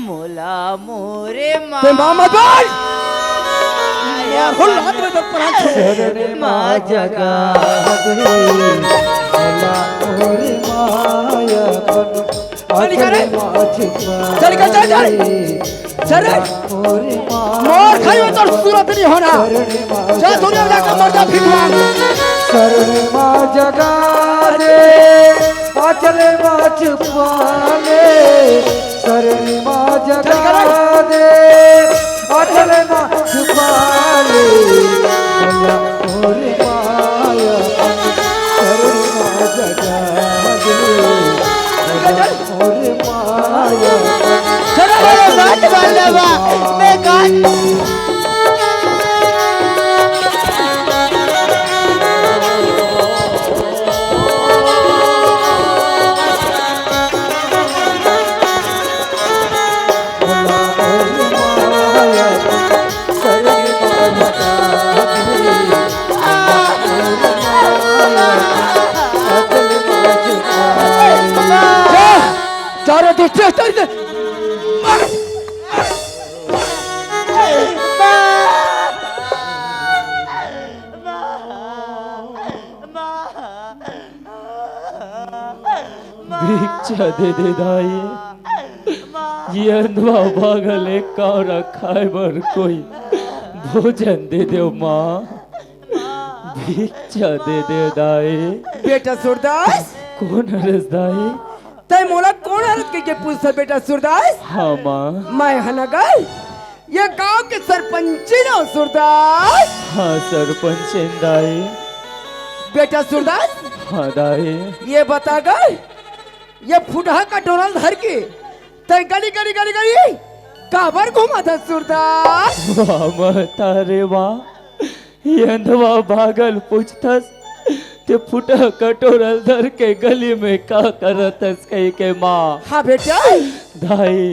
मोला मोरे माँ ते माँ मत बोल। शरण माँ जगा चल मोर खाई में तो सूरत नहीं होना। जा दुनिया में जाकर मर जा भिखवा। शरण माँ जगा दे अचल माँ छुपा ले। शरण माँ जगा दे अचल माँ छुपा ले। भला और माया शरण माँ जगा दे। भला और माया मैं गान चारों दूसरे भिक्षा दे दे दाई। ये अंधवा पागल एक कावरा खाए बर कोई भोजन दे दो माँ। भिक्षा दे दे दाई। बेटा सूरदास कौन हरस दाई? तय मोला कौन हरत के पूछता बेटा सूरदास? हाँ माँ। मैं हनगल ये गांव के सरपंची ना सूरदास। हाँ सरपंच दाई। बेटा सूरदास हाँ दाई। ये बता गए ये फुटहा का डोरल धर के तय गली गली गली गली काबर घुमा था सूरदास? वाह महता रे वाह। ये अंधवा पागल पूछतस ते फुटा कटोरल धर के गली में का करतस कही के माँ। हाँ बेटा दाई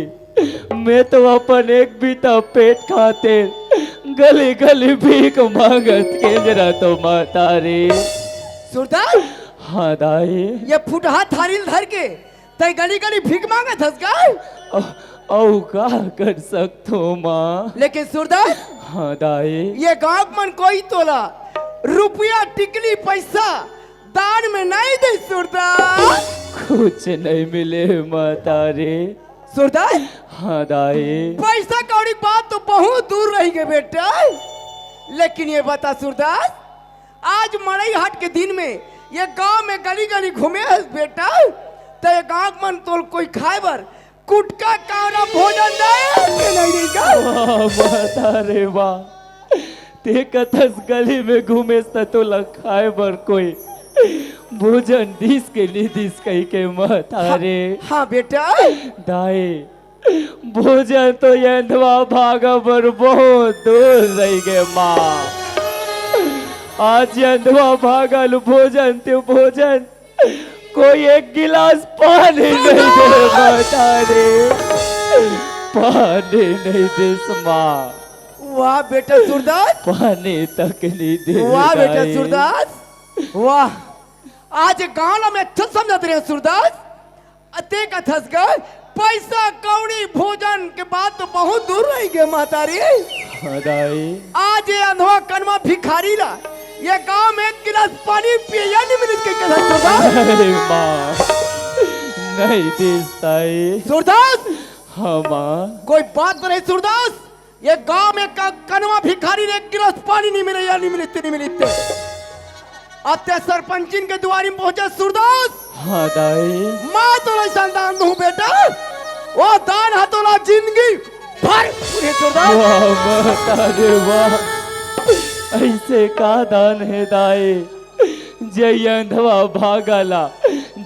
मैं तो अपन एक बीता पेट खाते गली गली भीख मांगत के जरा तो माता रे। सूरदास हाँ दाई। ये फुटहा थारी धर के तय गली गली भीख मांगा थस का? औ का कर सकतो माँ। लेकिन सूरदास हाँ दाई। ये गांव मन कोई तोला रुपया टिकली पैसा दान में नहीं दे सूरदास। कुछ नहीं मिले माता रे। सूरदास हाँ दाई। पैसा कौड़ी बात तो बहुत दूर रही गए बेटा। लेकिन ये बता सूरदास आज मड़ई हाट के दिन में ये गांव में गली गली घूमे है बेटा तो ये गांव मन तोल कोई खाए बर कुटका कावड़ा भोजन नहीं देगा। वाह माता रे वाह। ते कथस गली में घूमे तो खाए बर कोई भोजन दिस के लिए दिस कही के माता रे। हाँ बेटा दाई भोजन तो ये अंधवा भागा बर बहुत दूर रह गए माँ। आज ये अंधवा भागल भोजन ते भोजन कोई एक गिलास पानी नहीं दे माता रे। पानी नहीं दे माँ। वाह बेटा सूरदास पानी तक नहीं दे। वाह बेटा सूरदास वाह। आज गांव में अच्छा समझते रहे सूरदास अते का थस गए पैसा कौड़ी भोजन के बाद तो बहुत दूर रह गए माता रे। हाँ दाई। आज ये अंधवा कनमा भिखारी ला ये गांव में एक गिलास पानी पिया नहीं मिल के अरे माँ नहीं देताई। सूरदास हाँ माँ। कोई बात नहीं सूरदास ये गांव में कनवा भिखारी ने एक गिलास पानी नहीं मिले या नहीं मिलते अत्य सरपंचिन के द्वारी में पहुंचे सूरदास। हाँ दाई। माँ तो ऐसा दान दूं बेटा वो दान हतोला जिंदगी भर पूरे सूरदास। वाह माता रे वाह। ऐसे का दान है दाई जय अंधवा भागला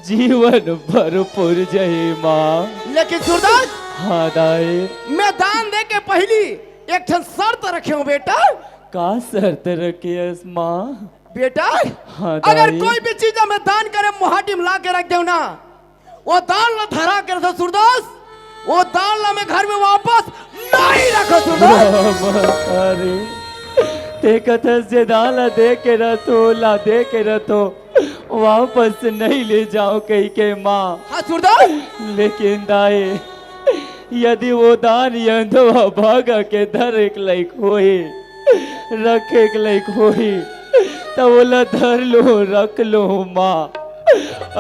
जीवन भरपूर जय माँ। लेकिन सूरदास हाँ दाई। मैं दान दे के पहली एक शर्त रखे हूँ बेटा। का शर्त रखी माँ? बेटा हाँ अगर दाई। कोई भी चीज में दान करे मुहाटी में ला के रख दो ना वो दान ला धरा कर दो सूरदास वो दान ला में घर में वापस नहीं रखो सूरदास। ते कथस जे दाला दे के रथो ला दे के रथो वापस नहीं ले जाओ कही के माँ। हाँ सूरदास लेकिन दाई यदि वो दान यंधवा भागा के धर एक लाइक होई रखे एक लाइक होई तो बोला धर लो रख लो माँ,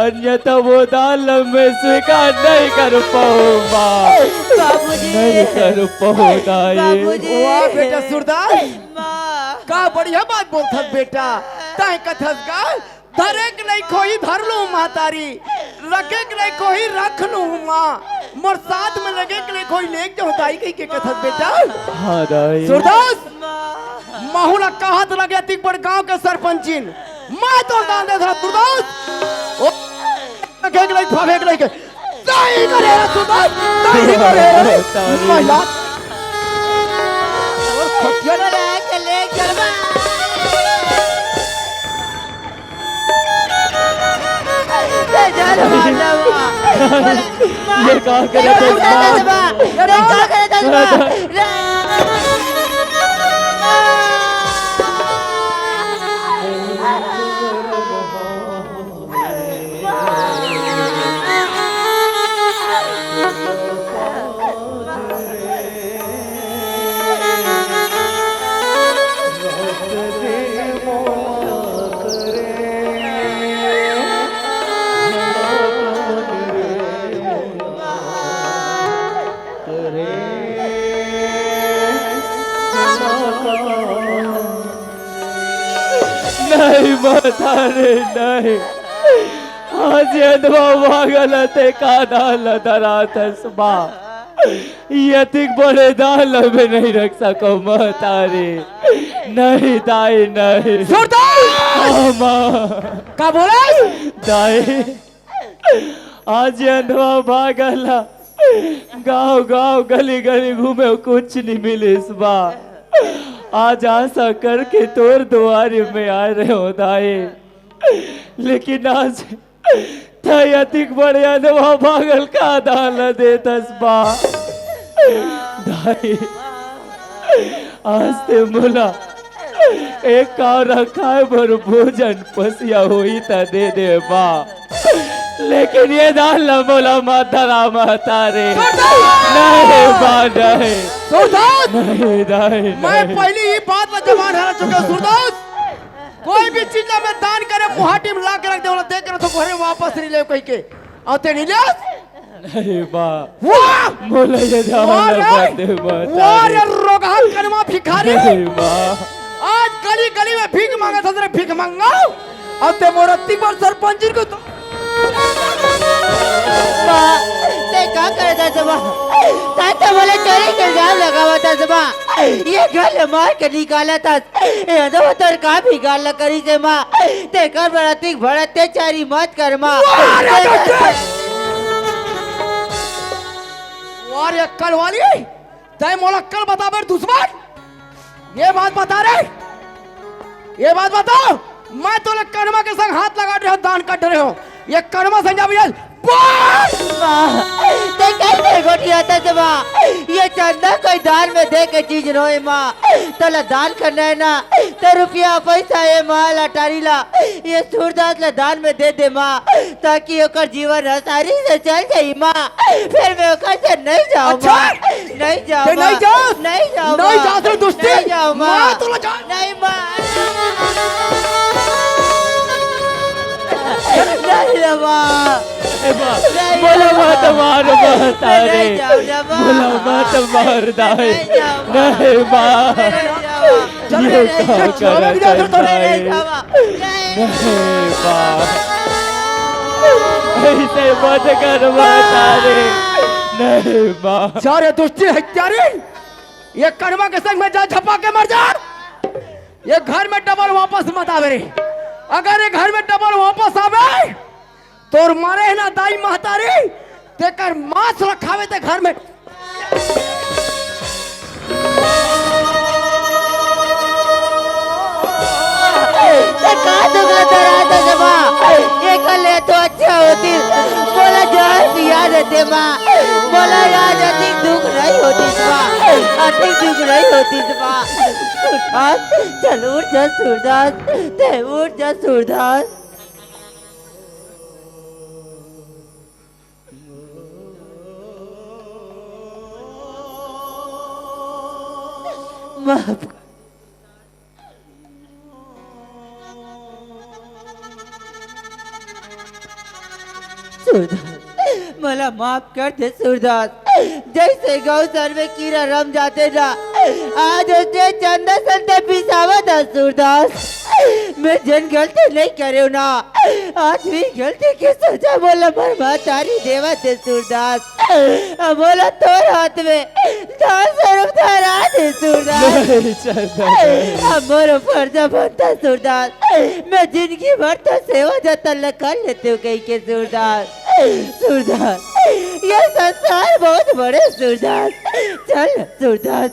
अन्यथा वो दान मैं स्वीकार नहीं कर पाऊँ माँ, बाबूजी नहीं कर पाऊँ दाई। बाबूजी वाह बेटा सूरदास, माँ का बढ़िया बात बोलथस बेटा। ताई कथस का धरे के नहीं खोई धर लूं मातारी, रखे के नहीं खोई रख लूं माँ, मोर साथ में लगे के नहीं खोई ले जाऊं ताई कही के कथस बेटा। हाँ दाई। सूरदास माहौला कहत लगे तिक बड़ गांव के सरपंचिन मैं तो दान दे था सूरदास। ओ रखे के नहीं भावे के नहीं के ताई करे रे सूरदास, ताई करे रे महिला और खटिया ना ले चले चलवा ले चल माँ ये कहा करे तो नहीं माता रे नहीं, आज यदवा भागल ते का दाल धरातस माँ, यतिक बड़े दाल में नहीं रख सको माता रे, नहीं दाई नहीं। सूरदास माँ का बोले दाई आज यदवा भागला गांव गांव गली गली घूमे कुछ नहीं मिले इस बार, आज आशा करके तोर द्वार में आ रहे हो दाई, लेकिन आज अधिक बड़े अनवा भागल का दाल दे तस्बा दाई, आज ते मुला एक कावरा खाए भर भोजन पसिया हुई था दे दे बा, लेकिन ये दाल बोला माता रामा तारे नहीं बा नहीं सूरदास नहीं नहीं मैं नहीं। पहले ही बात में जबान हरा चुका हूं सूरदास, कोई भी चीज ना मैं दान करे मुहाटी में ला के रख दे वाला देख कर तो घरे वापस नहीं ले कह के आते नहीं ले। नहीं बा वाह मोला ये दाल बाते वाह रे रोगा करमा भिखारी, नहीं बा आज गली गली में भीख मांगा था तेरे भीख मांगा आते मोरती पर सरपंच को तो माँ ते क्या करे था सबा, ताते बोले चोरी के इल्जाम लगावा था सबा, ये गल मार के निकाला था, ये दो तर का भी गाल करी से माँ, ते कर बराती भड़ते चारी मत कर माँ। वार ये कल वाली तय मोला कल बता बेर दुश्मन, ये बात बता रे, ये बात बताओ मैं तो कर्मा के संग हाथ लगा रहे हो दान कर रहे हो, ये कर्मा संजा भी ते कैसे गोटिया था सबा, ये चंदा कोई दान में दे के चीज रोए माँ, तोला दान करना है ना तो रुपया पैसा है माँ लटारी ला, ये सूरदास ला दान में दे दे माँ, ताकि ओकर जीवन आसानी से चल जाई माँ, फिर मैं ओकर से नहीं जाऊँ अच्छा? माँ, नहीं जाऊँ ते नहीं जाओ? नहीं जाऊँ नहीं माँ, जाओ तो दोस्ती? नहीं जाऊँ माँ, माँ तोला जा- नहीं माँ नहीं माँ बोला मत मार माता रे, नहीं जाऊँ ना माँ। बोला मत मार दाई नहीं जाऊँ माँ। नहीं माँ चल ये रे, क्या चल रे, कर चल रे, दाई नहीं माँ ऐसे मत कर माता रे नहीं माँ। सारे दुष्टी हत्यारे ये कर्मा के संग में जा झपा के मर जा, ये घर में डबल वापस मत आवे रे, अगर ये घर में डबल वापस आवे तोर मारे है ना दाई महतारी तेकर मांस रखावे ते घर में कहा दुगला दरा था जमा, ये कर ले तो अच्छा होती, बोला जहाँ पिया देते माँ, बोला आज अधिक दुख नहीं होती माँ, अधिक दुख नहीं होती माँ। सूरदास चल उठ जा सूरदास, ते उठ जा सूरदास। माफ सूरदास, मला माफ कर दे सूरदास। जैसे गौसर में कीड़ा रम जाते ना, आज उसने चंदा संते पिसावा था सूरदास। मैं जन गलती नहीं करे ना, आज भी गलती की सजा बोला मरमा तारी देवा थे सूरदास। बोला तोर हाथ में दान स्वरूप धरा दे सूरदास। नहीं चंदा, अब मोरो फर्ज बनता सूरदास, मैं जिंदगी भर तो सेवा जतन कर लेते हूँ कहीं के सूरदास। सूरदास, ये संसार बहुत बड़े सूरदास। चल सूरदास,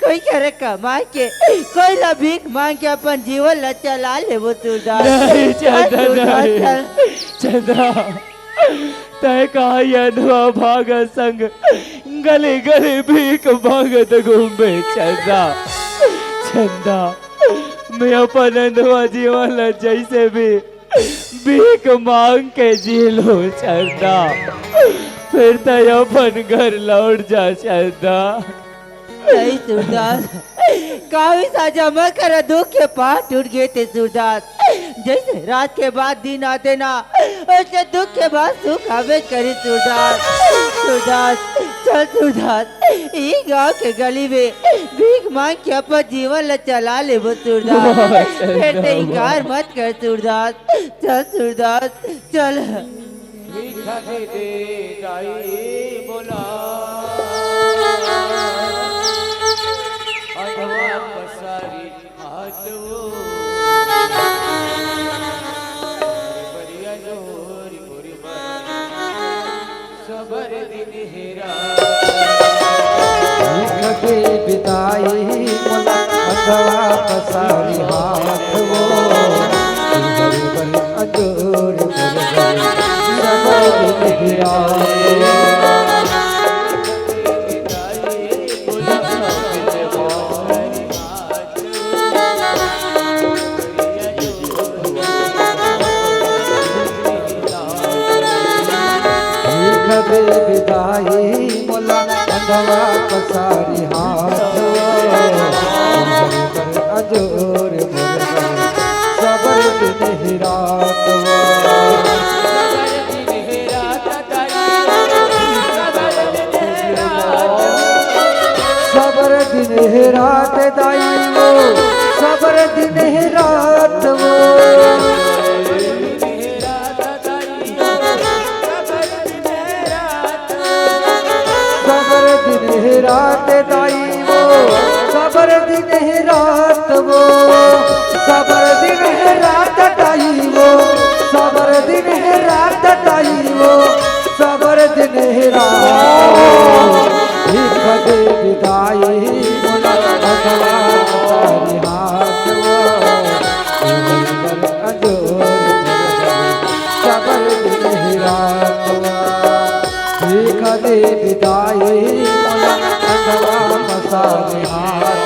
कोई करे कमा के, कोई ला भीख मांग के अपन जीवन ला चला ले वो सूरदास। नहीं चंदा, सूरदास, नहीं चल। चंदा, तय कहा यदवा भाग संग गली गली भीख मांगत घूमे चंदा। चंदा, मैं अपन अंधवा जीवन ला जैसे भी भीख मांग के जी लो चंदा, फिर तय अपन घर लौट जा चंदा। नहीं सूरदास, काफी साजा मैं कर दुख के पहाड़ टूट गए थे सूरदास। जैसे रात के बाद दिन आते ना, उसके दुख के बाद सुख आवे करे सूरदास। सूरदास, चल सूरदास, ये गांव के गली में भीख मांग के अपन जीवन ला चला ले वो सूरदास। फिर ते इनकार मत कर सूरदास। चल सूरदास, चल। कभी बिताई मोला अथवा पसारी हाथ वो अजोर कभी बिताई मोला अथवा पसारी हाथ अजोर सबर दिन रात सबर दिन रात दाई वो सबर दिन रात वो सबर दिन रात दाई वो सबर दिन रात वो सबर दिन रात दाई वो सबर दिन रात दाई वो सबर दिन रात कदे विदाई मोला अथवा तारी हाथ वो अजोर सबर दिन रात कदे विदाई मोला अथवा मसारी हाथ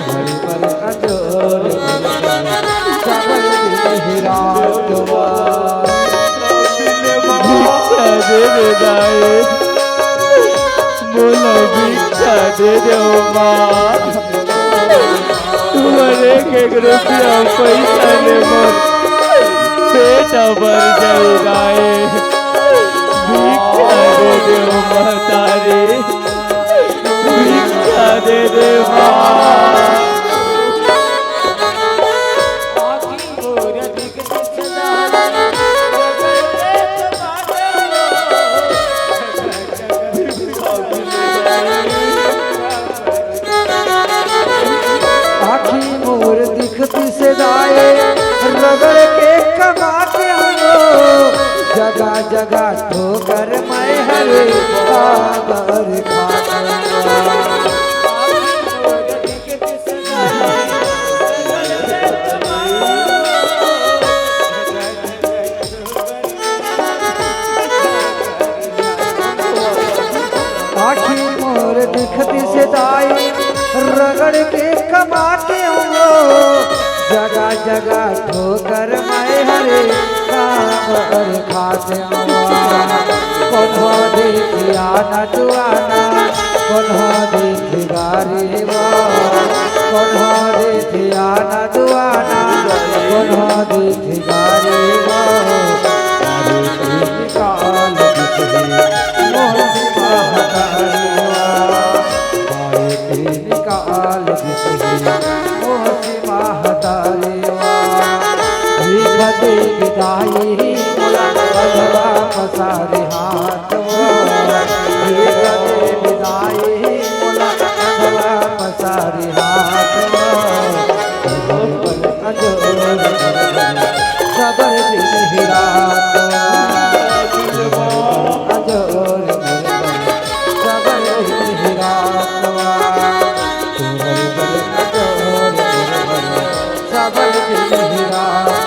हरि पर अजोर सबर दिन रात बोला भिक्षा दे दो माँ, तुम्हारे एक रुपया पैसा ले मत, पेटा भर जाएगा। भिक्षा दे दो माँ तारी, भिक्षा दे दे माँ। आखी मोर दिखती से दाए रगड़ के कमा के हो जगह जगह ठोकर मैं हरे कागर आखी मोर दिखती से दाए रगड़ के कमा के हो जगह जगह ठोकर मैं हरे काबर खाते कौन देखिया न जुआना कौन देखिएगा दुआरी कौन रे धियाना दुआना कौन रे धिगारी काल बिसरी मोहसी महतारी काल बिसरी मोहसी महतारी दे विदाई बंधवा पसारे हाथ दे विदाई बंधवा पसारे हाथ सबर दिन ही रात अजोर सबर दिन ही रात सबर दिन ही रात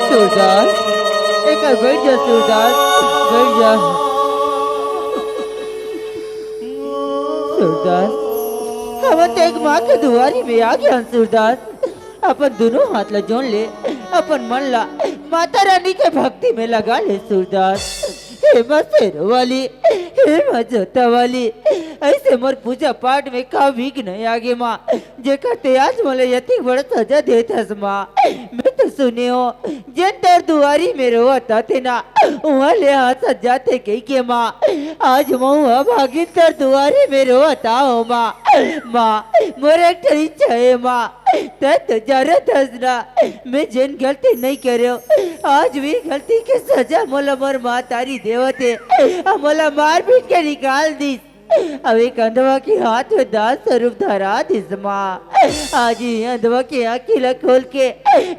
सूरदास एक बार बैठ जा सूरदास बैठ जा सूरदास हम तो एक माँ के दुआरी में आ गया सूरदास अपन दोनों हाथ ला जोड़ ले अपन मन ला माता रानी के भक्ति में लगा ले सूरदास हे माँ शेरों वाली हे माँ जोता वाली ऐसे मोर पूजा पाठ में का विघ्न नहीं आगे माँ जे करते आज मोले यति बड़ा सजा देता माँ मैं तो सुने हो जन तर दुआरी में रोता थे ना वहाँ ले हाथ सजाते कही के माँ आज मैं भागी तर दुआरी में रोता हो माँ माँ मोरे एक इच्छा है माँ तो जरूरत हंसना मैं जिन गलती नहीं करे आज भी गलती के सजा मोला मोर माँ तारी देवते मोला मार पीट के निकाल दी अब एक अंधवा के हाथ में दास स्वरूप धरा दिस माँ आज ही अंधवा के आँखी खोल के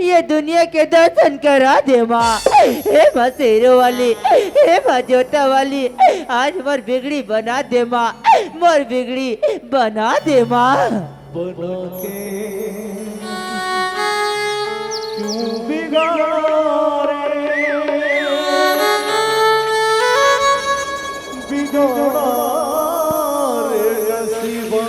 ये दुनिया के दर्शन करा दे माँ हे माँ शेरों वाली हे माँ जोता वाली आज मोर बिगड़ी बना दे माँ मोर बिगड़ी बना दे माँ बना के क्यों बिगाड़े बिगाड़ा रे नसीबा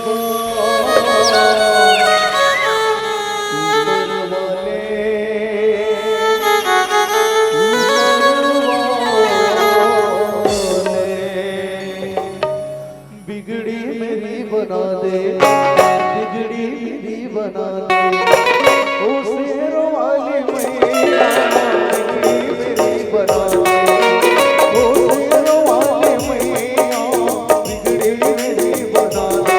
बिगड़ी मेरी बना दे बिगड़ी मेरी बना दे ओ शेरों वाली मैया बिगड़ी मेरी बना दे ओ शेरों वाली मैया बिगड़ी मेरी बना दे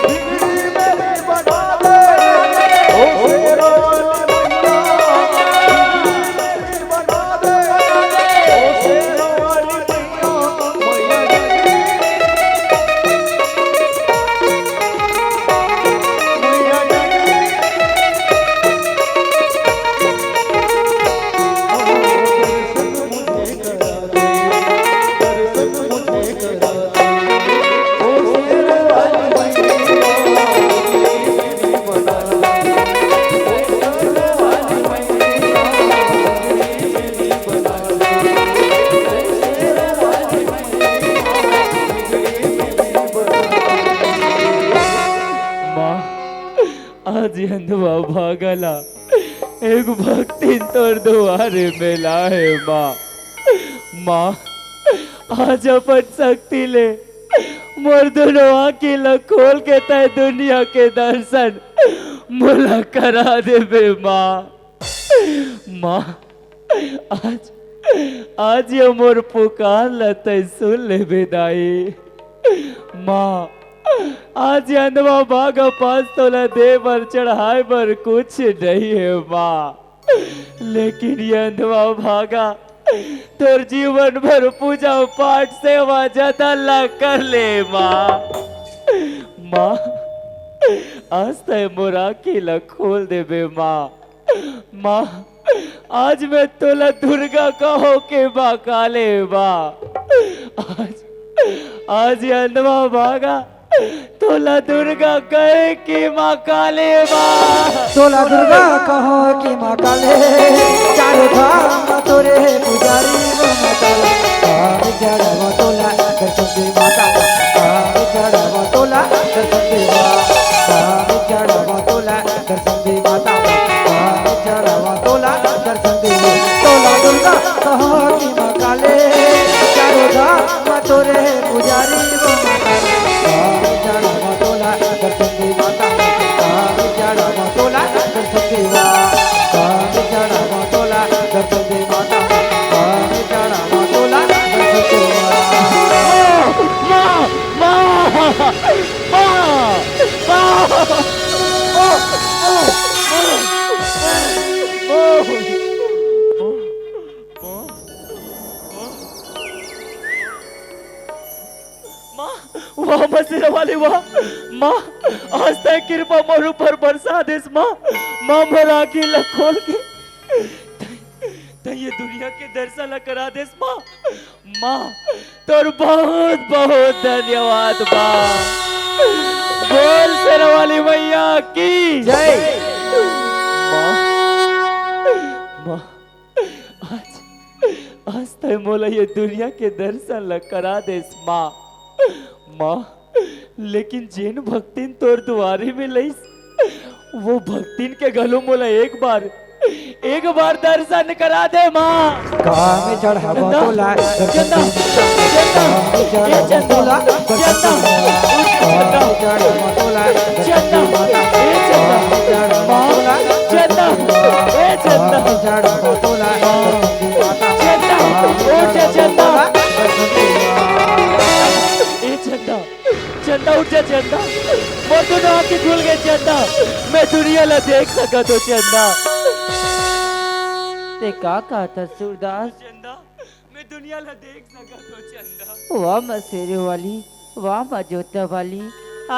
बिगड़ी मेरी बना दे ओ शेरों वाली मैया बिगड़ी मेरी बना दे ओ शेरों वाली मैया आज अंधवा भागला एक भक्ति तोर दुआरे मेला है माँ माँ आज अपन शक्ति ले मोर दोनों आँखी ल खोल के तय दुनिया के दर्शन मुला करा दे बे माँ माँ आज आज ये मोर पुकार लते सुन ले बेदाई माँ आज अंधवा भागा 5 तोला दे पर चढ़ाए पर कुछ नहीं है माँ लेकिन ये अंधवा भागा तोर जीवन भर पूजा पाठ सेवा जतला कर ले माँ माँ आज तय मोरा किला खोल दे बे माँ माँ आज मैं तोला दुर्गा कहो के माँ काले माँ आज ये अंधवा भागा तोला दुर्गा कहे कि माँ काले माँ तोला दुर्गा कहो कि माँ काले चारों धाम तोरे पुजारी वो माता चढ़ावा तोला दर्शन दे माता चढ़ावा तोला दर्शन दे चढ़ावा तोला दर्शन दे माता चढ़ावा तोला दर्शन दे तोला दुर्गा कहो कि माँ काले चारों धाम तोरे पुजारी वो माता वाह मसीह वाली वाह माँ आज तक कृपा मोर ऊपर बरसा देस माँ माँ मोर आँखें ला खोल के ये दुनिया के दर्शन ला करा देस माँ माँ तोर बहुत बहुत धन्यवाद माँ बोल शेरवाली मैया की जय। माँ माँ आज तय मोला ये दुनिया के दर्शन ला करा देस माँ माँ लेकिन जिन भक्तिन तोर दुआरे में लईस वो भक्तिन के गलो मोला एक बार दर्शन करा दे माँ काम चढ़ावा तोला चंदा चंदा ए चंदा चंदा चढ़ावा तोला चंदा ए चंदा माँ चंदा ए चंदा चढ़ावा तोला चंदा उठ चंदा ए चंदा चंदा उठ जा चंदा वो दोनों आंखें खुल गए चंदा मैं दुनिया ला देख सका तो चंदा ते का कहता सूरदास? चंदा मैं दुनिया ला देख सका तो चंदा वाह माँ शेरे वाली, वाह माँ जोता वाली,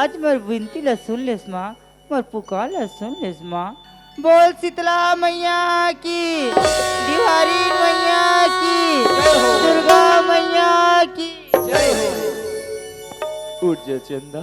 आज मर विनती ला सुन लेस माँ, मर पुकार ला सुन लेस माँ। बोल शीतला मैया की, बिहारी मैया की, दुर्गा मैया की। उठ जा चंदा